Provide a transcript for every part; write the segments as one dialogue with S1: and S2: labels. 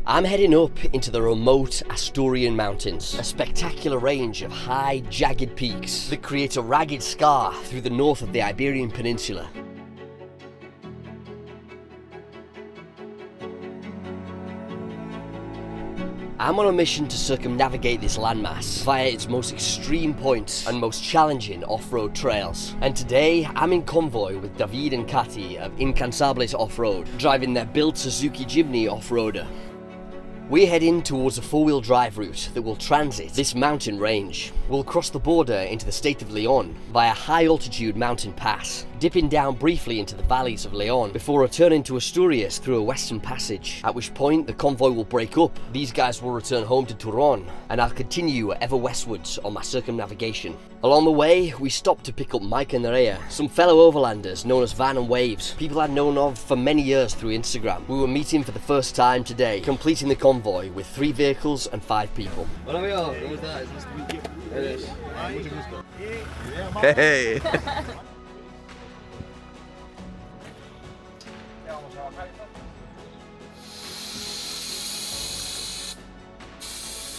S1: I'm heading up into the remote Asturian mountains, a spectacular range of high, jagged peaks that create a ragged scar through the north of the Iberian Peninsula. I'm on a mission to circumnavigate this landmass via its most extreme points and most challenging off-road trails. And today, I'm in convoy with David and Kati of Incansables Off-Road, driving their built Suzuki Jimny off-roader. We're heading towards a four-wheel drive route that will transit this mountain range. We'll cross the border into the state of León via high-altitude mountain pass, dipping down briefly into the valleys of León before returning to Asturias through a western passage, at which point the convoy will break up. These guys will return home to Turón, and I'll continue ever westwards on my circumnavigation. Along the way, we stopped to pick up Mike and Nerea, some fellow overlanders known as Van and Waves, people I'd known of for many years through Instagram. We were meeting for the first time today, completing the convoy with 3 vehicles and 5 people.
S2: Hola amigo, ¿cómo estás? Mucho gusto.
S1: Hey!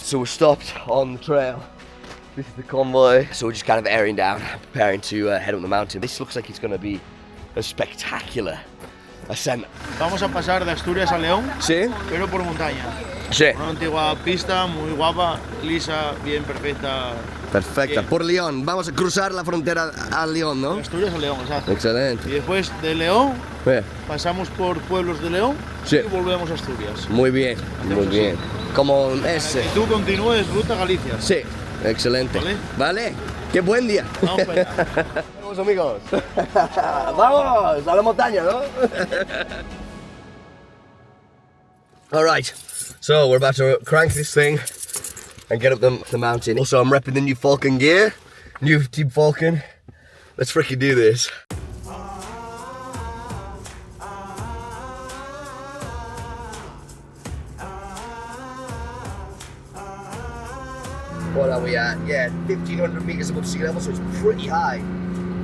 S1: So we're stopped on the trail. This is the convoy, so we're just kind of airing down, preparing to head up the mountain. This looks like it's going to be a spectacular ascent.
S3: Vamos a pasar de Asturias a León,
S1: ¿Sí?
S3: pero por montaña.
S1: Sí.
S3: Una antigua pista muy guapa, lisa, bien perfecta.
S1: Perfecta.
S3: Bien.
S1: Por León. Vamos a cruzar la frontera a León,
S3: De
S1: ¿no?
S3: Asturias a León, exacto.
S1: Excelente.
S3: Y después de León,
S1: Bien.
S3: pasamos por pueblos de León
S1: Sí.
S3: y volvemos a Asturias.
S1: Muy bien, muy bien. Como ese.
S3: Y tú continúes ruta Galicia.
S1: Sí, excelente.
S3: ¿Vale?
S1: Vale, qué buen día.
S3: Vamos para allá.
S1: Vamos amigos. Vamos a la montaña, ¿no? All right, so we're about to crank this thing and get up the mountain. Also, I'm repping the new Falcon gear, new Team Falcon. Let's freaking do this. What are we at? Yeah, 1,500 meters above sea level, so it's pretty high.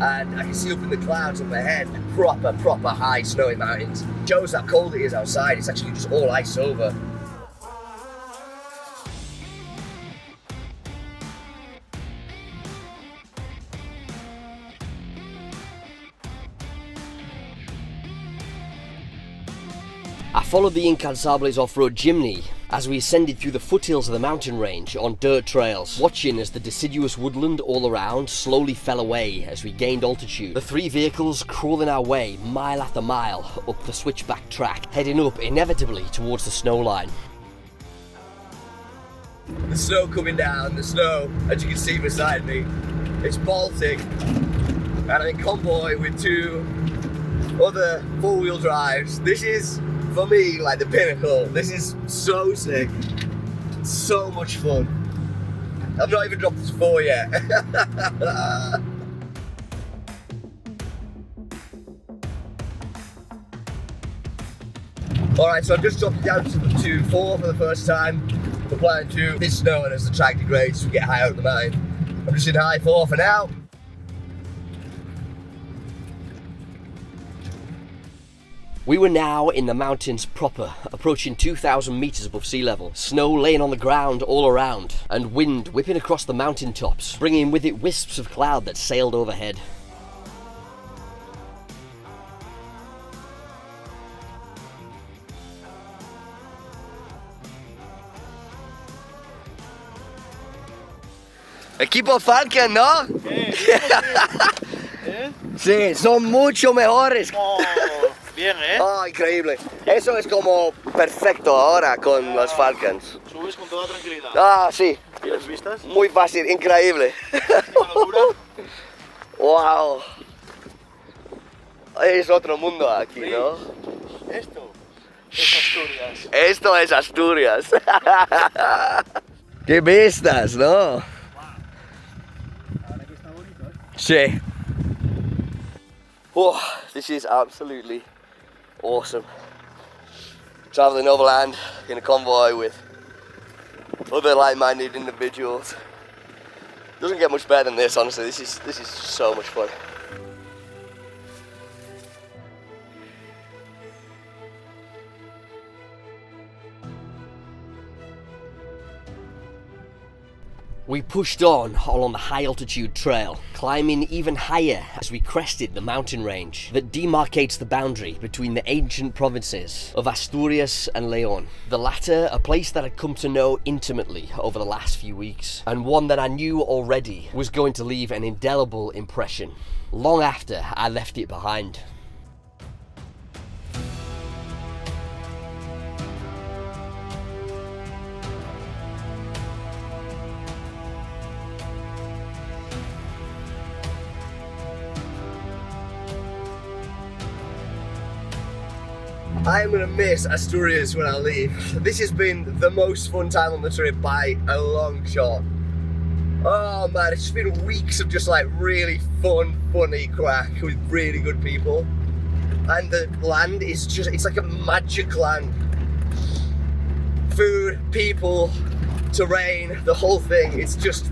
S1: And I can see up in the clouds up ahead, proper high snowy mountains. Shows how cold it is outside. It's actually just all ice over. I followed the Incansables off-road Jimny as we ascended through the foothills of the mountain range on dirt trails, watching as the deciduous woodland all around slowly fell away as we gained altitude. The 3 vehicles crawling our way mile after mile up the switchback track, heading up inevitably towards the snow line. The snow coming down, the snow, as you can see beside me, it's Baltic, and I'm in convoy with 2 other 4-wheel drives. This is, for me, like the pinnacle. This is so sick. So much fun. I've not even dropped this 4 yet. Alright, so I've just dropped it down to 4 for the first time. We're planning to, this snow and as the track degrades, we get higher up the mountain. I'm just in high 4 for now. We were now in the mountains proper, approaching 2,000 meters above sea level. Snow laying on the ground all around, and wind whipping across the mountain tops, bringing with it wisps of cloud that sailed overhead. Equipo Falcon, ¿no? Sí, son mucho mejores.
S3: Bien, ¿eh?
S1: Oh, increíble. Eso es como perfecto ahora con los Falcons.
S3: Subes con toda tranquilidad.
S1: Ah, sí.
S3: ¿Tienes vistas?
S1: Muy fácil, increíble.
S3: ¿Una locura?
S1: Wow. Es otro mundo aquí, ¿no?
S3: Esto es Asturias.
S1: Esto es Asturias. Qué vistas, ¿no?
S3: Ahora que está bonito, ¿eh?
S1: Sí. Oh, this is absolutely awesome. Traveling overland in a convoy with other like-minded individuals. Doesn't get much better than this, honestly. This is so much fun. We pushed on along the high altitude trail, climbing even higher as we crested the mountain range that demarcates the boundary between the ancient provinces of Asturias and León. The latter a place that I'd come to know intimately over the last few weeks, and one that I knew already was going to leave an indelible impression long after I left it behind.
S2: I am going to miss Asturias when I leave. This has been the most fun time on the trip by a long shot. Oh man, it's been weeks of just like really funny crack with really good people. And the land is just, it's like a magic land. Food, people, terrain, the whole thing. It's just,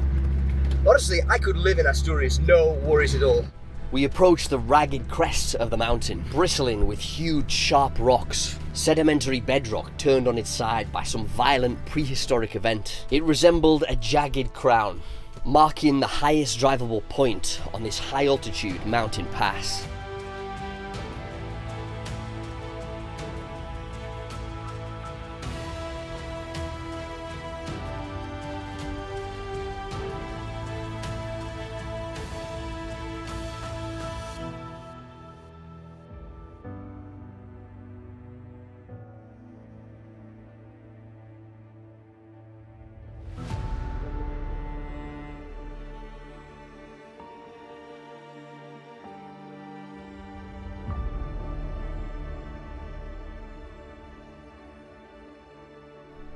S2: honestly, I could live in Asturias, no worries at all.
S1: We approached the ragged crests of the mountain, bristling with huge sharp rocks. Sedimentary bedrock turned on its side by some violent prehistoric event. It resembled a jagged crown, marking the highest drivable point on this high altitude mountain pass.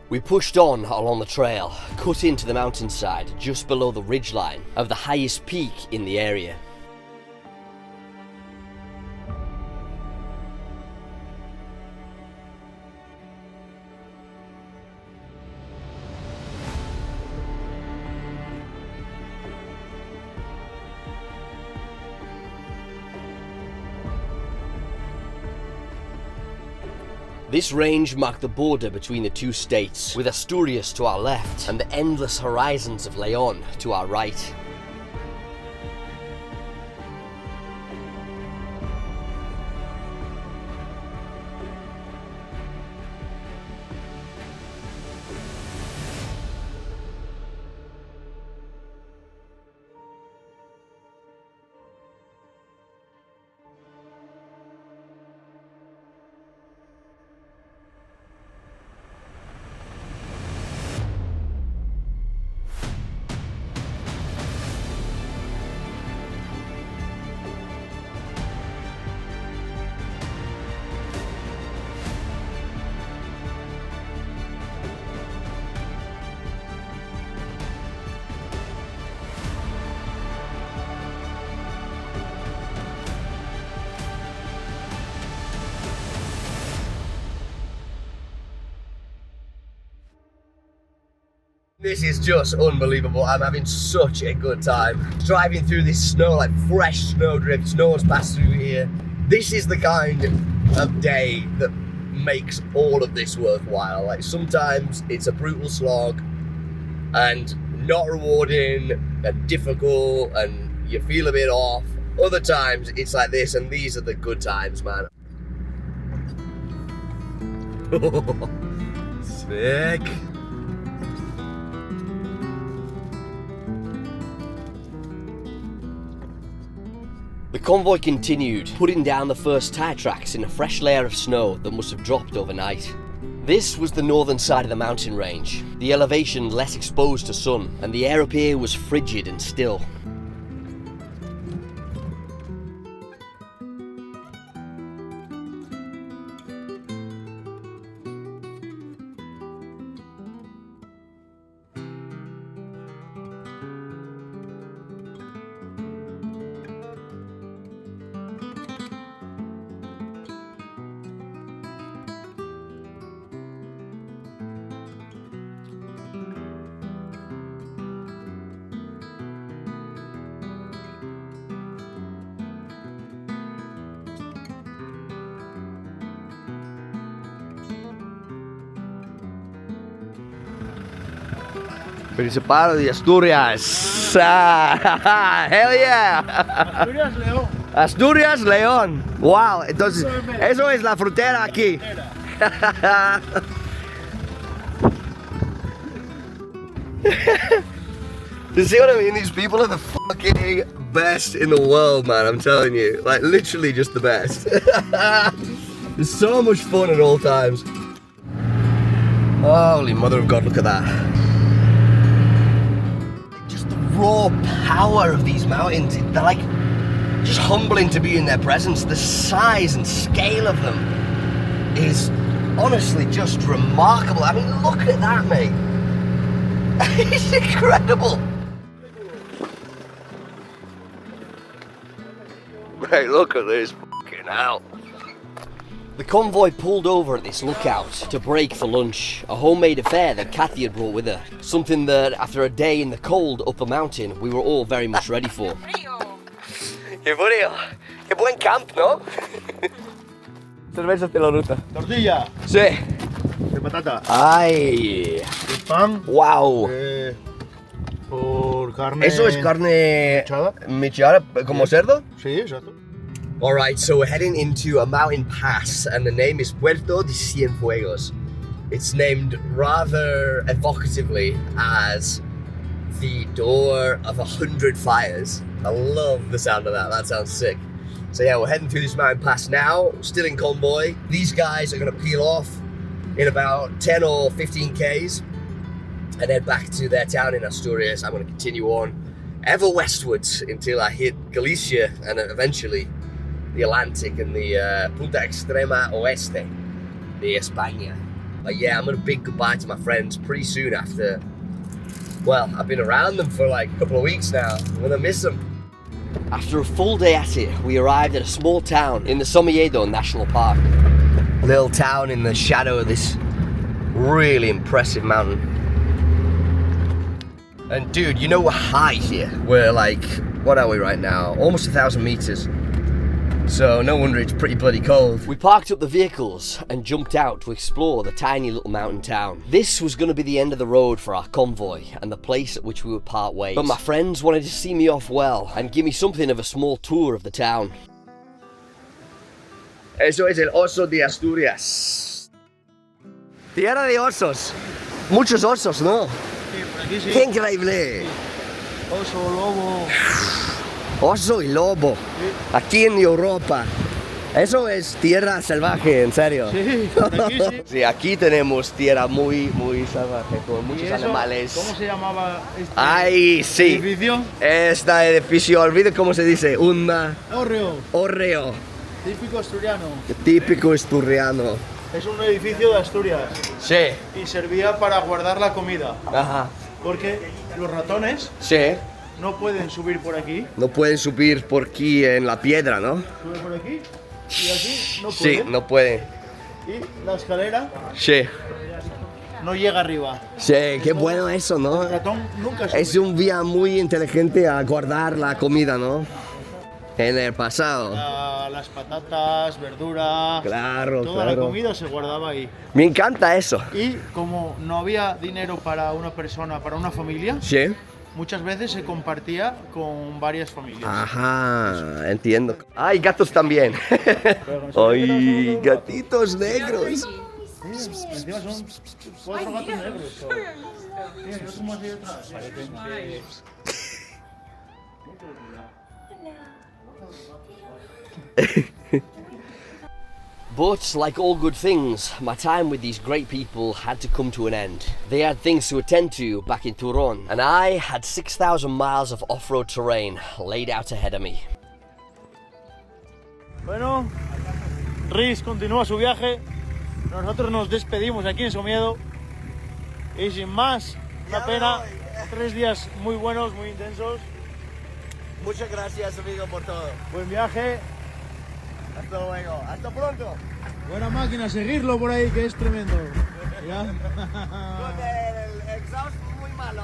S1: We pushed on along the trail, cut into the mountainside just below the ridgeline of the highest peak in the area. This range marked the border between the two states, with Asturias to our left and the endless horizons of León to our right.
S2: This is just unbelievable. I'm having such a good time. Driving through this snow, like fresh snowdrifts, no one's passed through here. This is the kind of day that makes all of this worthwhile. Like sometimes it's a brutal slog and not rewarding and difficult and you feel a bit off. Other times it's like this, and these are the good times, man. Sick.
S1: The convoy continued, putting down the first tyre tracks in a fresh layer of snow that must have dropped overnight. This was the northern side of the mountain range, the elevation less exposed to sun, and the air up here was frigid and still.
S2: Principado de Asturias. Ah, hell yeah.
S3: Asturias, León.
S2: Asturias, León. Wow, entonces, eso es la frontera aquí. You see what I mean? These people are the fucking best in the world, man. I'm telling you. Like, literally just the best. It's so much fun at all times. Holy mother of God, look at that. Just the raw power of these mountains. They're like, just humbling to be in their presence. The size and scale of them is honestly just remarkable. I mean, look at that, mate. It's incredible. Mate, look at this fucking hell.
S1: The convoy pulled over at this lookout to break for lunch, a homemade affair that Kathy had brought with her. Something that, after a day in the cold up a mountain, we were all very much ready for.
S2: Qué frío. Qué buen camp, ¿no? Cervezas de la ruta.
S3: Tortilla.
S2: Sí.
S3: De patata.
S2: Ay.
S3: De pan.
S2: Wow.
S3: Por carne.
S2: Eso es carne mechada, como cerdo?
S3: Sí, exacto.
S2: Alright, so we're heading into a mountain pass and the name is Puerto de Cienfuegos. It's named rather evocatively as the door of 100 fires. I love the sound of that, that sounds sick. So yeah, we're heading through this mountain pass now, still in convoy. These guys are gonna peel off in about 10 or 15 Ks and head back to their town in Asturias. I'm gonna continue on ever westwards until I hit Galicia and eventually the Atlantic and the Punta Extrema Oeste de España. But yeah, I'm gonna bid goodbye to my friends pretty soon after, well, I've been around them for like a couple of weeks now. I'm gonna miss them.
S1: After a full day at it, we arrived at a small town in the Somiedo National Park.
S2: Little town in the shadow of this really impressive mountain. And dude, you know we're high here. We're like, what are we right now? Almost 1,000 meters. So no wonder it's pretty bloody cold.
S1: We parked up the vehicles and jumped out to explore the tiny little mountain town. This was going to be the end of the road for our convoy and the place at which we would part ways. But my friends wanted to see me off well and give me something of a small tour of the town.
S2: Eso es el oso de Asturias. Tierra de osos. Muchos osos, ¿no?
S3: Sí, por aquí sí.
S2: ¡Qué increíble!
S3: Oso, lobo.
S2: Oso y lobo.
S3: Sí.
S2: Aquí en Europa. Eso es tierra salvaje, en serio.
S3: Sí, por aquí sí.
S2: Sí, aquí tenemos tierra muy salvaje, con
S3: ¿Y
S2: muchos
S3: eso,
S2: animales.
S3: cómo se llamaba este
S2: ¡Ay, sí!
S3: edificio?
S2: Este edificio, olvido cómo se dice, un
S3: Hórreo.
S2: hórreo.
S3: Típico asturiano.
S2: Típico asturiano.
S3: Es un edificio de Asturias
S2: Sí.
S3: y servía para guardar la comida.
S2: Ajá.
S3: Porque los ratones
S2: Sí.
S3: no pueden subir por aquí.
S2: No pueden subir por aquí en la piedra, ¿no?
S3: Sube por aquí y aquí no
S2: Sí,
S3: pueden.
S2: no pueden.
S3: Y la escalera
S2: Sí.
S3: no llega arriba.
S2: Sí, qué bueno eso, ¿no?
S3: El ratón nunca sube.
S2: Es un vía muy inteligente a guardar la comida, ¿no? En el pasado.
S3: Las patatas, verdura,
S2: Claro,
S3: toda la
S2: claro.
S3: comida se guardaba ahí.
S2: Me encanta eso.
S3: Y como no había dinero para una persona, para una familia,
S2: Sí.
S3: muchas veces se compartía con varias familias.
S2: Ajá, entiendo. Ay, gatos también. Ay, gatitos negros.
S3: Encima son 4 gatos negros. Mira, ¿no somos así detrás?
S1: But, like all good things, my time with these great people had to come to an end. They had things to attend to back in Turón, and I had 6,000 miles of off-road terrain laid out ahead of me.
S3: Bueno, Riz continúa su viaje. Nosotros nos despedimos aquí en Somiedo. Y sin más, una pena. 3 días muy buenos, muy intensos.
S2: Muchas gracias, amigo, por todo.
S3: Buen viaje.
S2: Hasta luego. Hasta pronto.
S3: Buena máquina, seguirlo por ahí, que es tremendo. ¿Ya?
S2: El exhaust muy malo.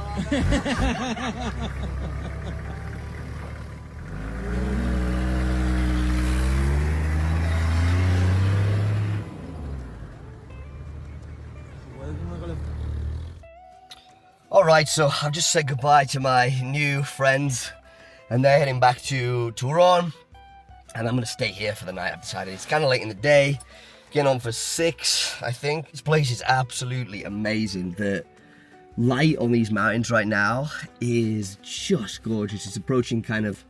S2: Alright, so I've just said goodbye to my new friends and they're heading back to Turon, and I'm gonna stay here for the night. I've decided it's kind of late in the day, getting on for 6, I think. This place is absolutely amazing. The light on these mountains right now is just gorgeous. It's approaching kind of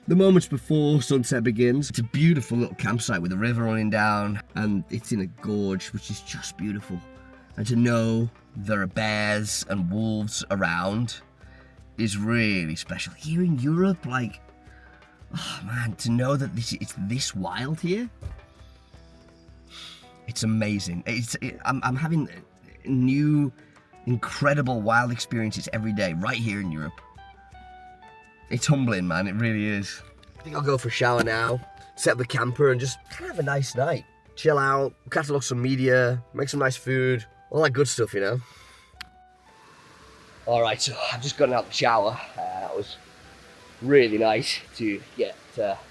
S2: the moments before sunset begins. It's a beautiful little campsite with a river running down, and it's in a gorge, which is just beautiful. And to know there are bears and wolves around is really special. Here in Europe, like, oh man, to know that it's this wild here, it's amazing. I'm having new, incredible wild experiences every day right here in Europe. It's humbling, man, it really is. I think I'll go for a shower now, set up the camper and just kind of have a nice night. Chill out, catalogue some media, make some nice food, all that good stuff, you know. Alright, so I've just gotten out of the shower. That was really nice to get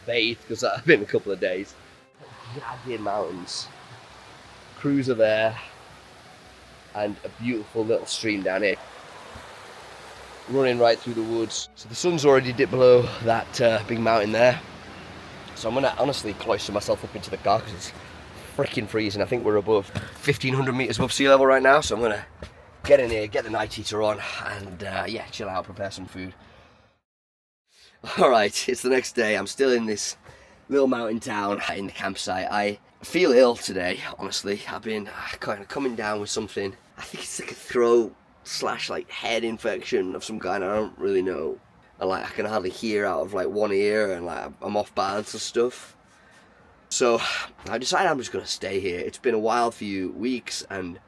S2: bathed, because I've been a couple of days. Jagged mountains, cruiser there, and a beautiful little stream down here, running right through the woods. So the sun's already dipped below that big mountain there. So I'm gonna honestly cloister myself up into the car because it's freaking freezing. I think we're above 1,500 meters above sea level right now. So I'm gonna get in here, get the night heater on, and yeah, chill out, prepare some food. All right, it's the next day. I'm still in this little mountain town in the campsite. I feel ill today, honestly. I've been kind of coming down with something. I think it's like a throat / like head infection of some kind. I don't really know. I can hardly hear out of like one ear, and like I'm off balance and stuff. So I decided I'm just gonna stay here. It's been a wild few weeks, and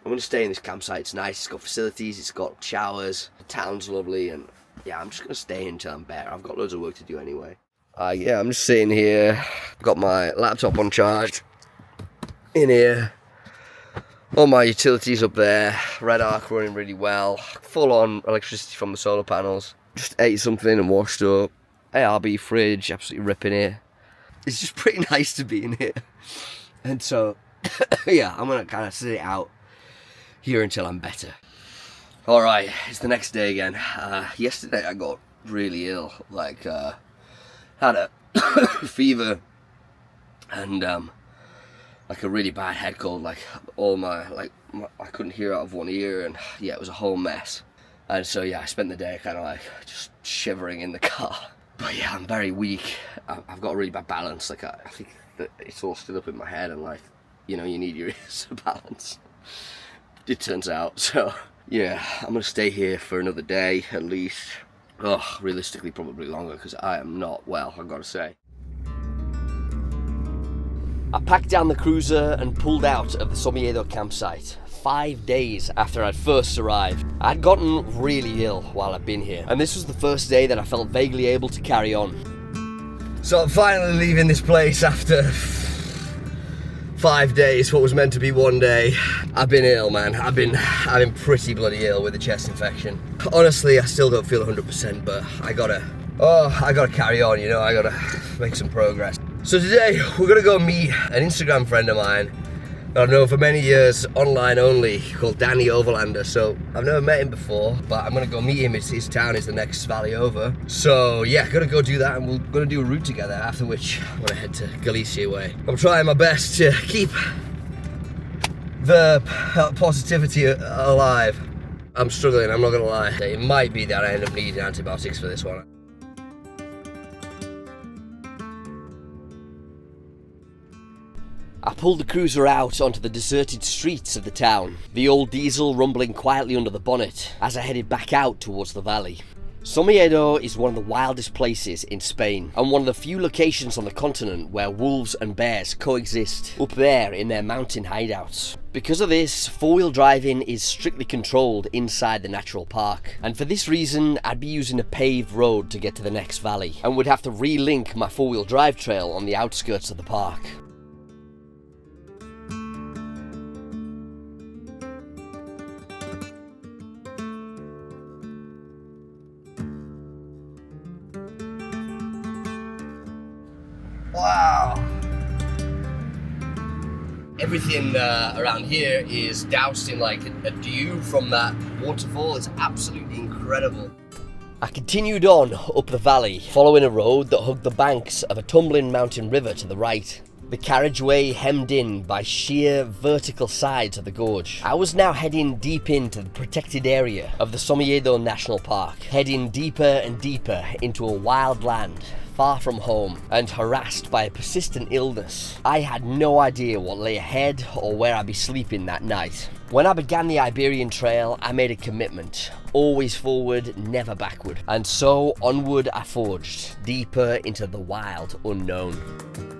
S2: I'm gonna stay in this campsite. It's nice. It's got facilities. It's got showers. The town's lovely, and yeah, I'm just gonna stay until I'm better. I've got loads of work to do anyway. Yeah, I'm just sitting here. Got my laptop on charge in here. All my utilities up there. Red Arc running really well. Full on electricity from the solar panels. Just ate something and washed up. ARB fridge, absolutely ripping here. It's just pretty nice to be in here. And so, yeah, I'm gonna kind of sit it out here until I'm better. Alright, it's the next day again. Yesterday I got really ill. Like, had a fever and like a really bad head cold. Like I couldn't hear out of one ear, and yeah, it was a whole mess. And so yeah, I spent the day kind of like just shivering in the car. But yeah, I'm very weak. I've got a really bad balance. Like I think that it's all stood up in my head, and like, you know, you need your ears to balance. It turns out. So yeah, I'm gonna stay here for another day at least. Oh, realistically probably longer, because I am not well, I've got to say.
S1: I packed down the cruiser and pulled out of the Somiedo campsite 5 days after I'd first arrived. I'd gotten really ill while I'd been here, and this was the first day that I felt vaguely able to carry on.
S2: So I'm finally leaving this place after 5 days, what was meant to be 1 day. I've been ill, man. I've been pretty bloody ill with a chest infection. Honestly, I still don't feel 100%, but I gotta carry on, you know, I gotta make some progress. So today, we're gonna go meet an Instagram friend of mine that I've known for many years, online only, called Danny Overlander. So I've never met him before, but I'm gonna go meet him. His town is the next valley over. So yeah, gonna go do that, and we're gonna do a route together, after which I'm gonna head to Galicia way. I'm trying my best to keep the positivity alive. I'm struggling, I'm not gonna lie. It might be that I end up needing antibiotics for this one.
S1: I pulled the cruiser out onto the deserted streets of the town, the old diesel rumbling quietly under the bonnet as I headed back out towards the valley. Somiedo is one of the wildest places in Spain, and one of the few locations on the continent where wolves and bears coexist up there in their mountain hideouts. Because of this, four-wheel driving is strictly controlled inside the natural park, and for this reason I'd be using a paved road to get to the next valley, and would have to re-link my four-wheel drive trail on the outskirts of the park.
S2: Wow. Everything around here is doused in like a dew from that waterfall. It's absolutely incredible.
S1: I continued on up the valley, following a road that hugged the banks of a tumbling mountain river to the right. The carriageway hemmed in by sheer vertical sides of the gorge. I was now heading deep into the protected area of the Somiedo National Park, heading deeper and deeper into a wild land, far from home, and harassed by a persistent illness. I had no idea what lay ahead or where I'd be sleeping that night. When I began the Iberian Trail, I made a commitment. Always forward, never backward. And so onward I forged, deeper into the wild unknown.